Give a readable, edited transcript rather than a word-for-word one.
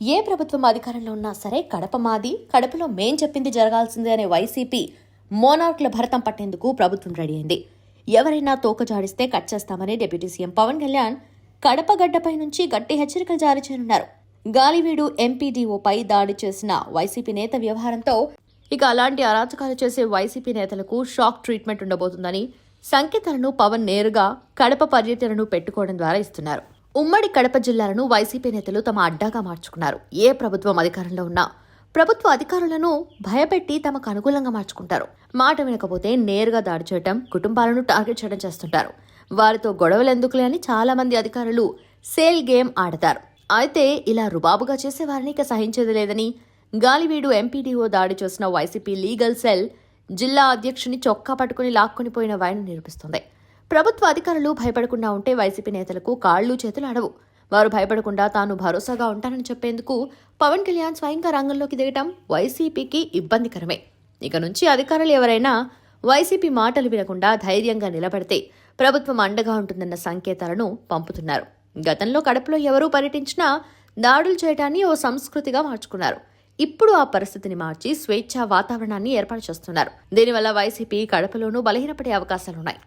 ఏ ప్రభుత్వం అధికారంలో ఉన్నా సరే కడప మాది, కడపలో మేం చెప్పింది జరగాల్సిందే అనే వైసీపీ మోనార్క్ల భరతం పట్టేందుకు ప్రభుత్వం రెడీ అయింది. ఎవరైనా తోక జాడిస్తే కట్ చేస్తామని డిప్యూటీ సీఎం పవన్ కళ్యాణ్ కడప గడ్డపై నుంచి గట్టి హెచ్చరికలు జారీ చేయనున్నారు. గాలివీడు ఎంపీడీఓపై దాడి చేసిన వైసీపీ నేత వ్యవహారంతో ఇక అలాంటి అరాచకాలు చేసే వైసీపీ నేతలకు షాక్ ట్రీట్మెంట్ ఉండబోతుందని సంకేతాలను పవన్ నేరుగా కడప పర్యటనను పెట్టుకోవడం ద్వారా ఇస్తున్నారు. ఉమ్మడి కడప జిల్లాలను వైసీపీ నేతలు తమ అడ్డాగా మార్చుకున్నారు. ఏ ప్రభుత్వం అధికారంలో ఉన్నా ప్రభుత్వ అధికారులను భయపెట్టి తమకు అనుకూలంగా మార్చుకుంటారు. మాట వినకపోతే నేరుగా దాడి చేయడం, కుటుంబాలను టార్గెట్ చేయడం చేస్తుంటారు. వారితో గొడవలెందుకులే అని చాలా మంది అధికారులు సేల్ గేమ్ ఆడతారు. అయితే ఇలా రుబాబుగా చేసేవారిని ఇక సహించేది లేదని గాలివీడు ఎంపీడీఓ దాడి చేసిన వైసీపీ లీగల్ సెల్ జిల్లా అధ్యక్షుని చొక్కా పట్టుకుని లాక్కొని పోయిన వైనం నిరూపిస్తుంది. ప్రభుత్వ అధికారులు భయపడకుండా ఉంటే వైసీపీ నేతలకు కాళ్లు చేతులు ఆడవు. వారు భయపడకుండా తాను భరోసాగా ఉంటానని చెప్పేందుకు పవన్ కళ్యాణ్ స్వయంగా రంగంలోకి దిగటం వైసీపీకి ఇబ్బందికరమే. ఇక నుంచి అధికారులు ఎవరైనా వైసీపీ మాటలు వినకుండా ధైర్యంగా నిలబడితే ప్రభుత్వం అండగా ఉంటుందన్న సంకేతాలను పంపుతున్నారు. గతంలో కడపలో ఎవరూ పర్యటించినా దాడులు చేయడాన్ని ఓ సంస్కృతిగా మార్చుకున్నారు. ఇప్పుడు ఆ పరిస్థితిని మార్చి స్వేచ్ఛా వాతావరణాన్ని ఏర్పాటు చేస్తున్నారు. దీనివల్ల వైసీపీ కడపలోనూ బలహీనపడే అవకాశాలున్నాయి.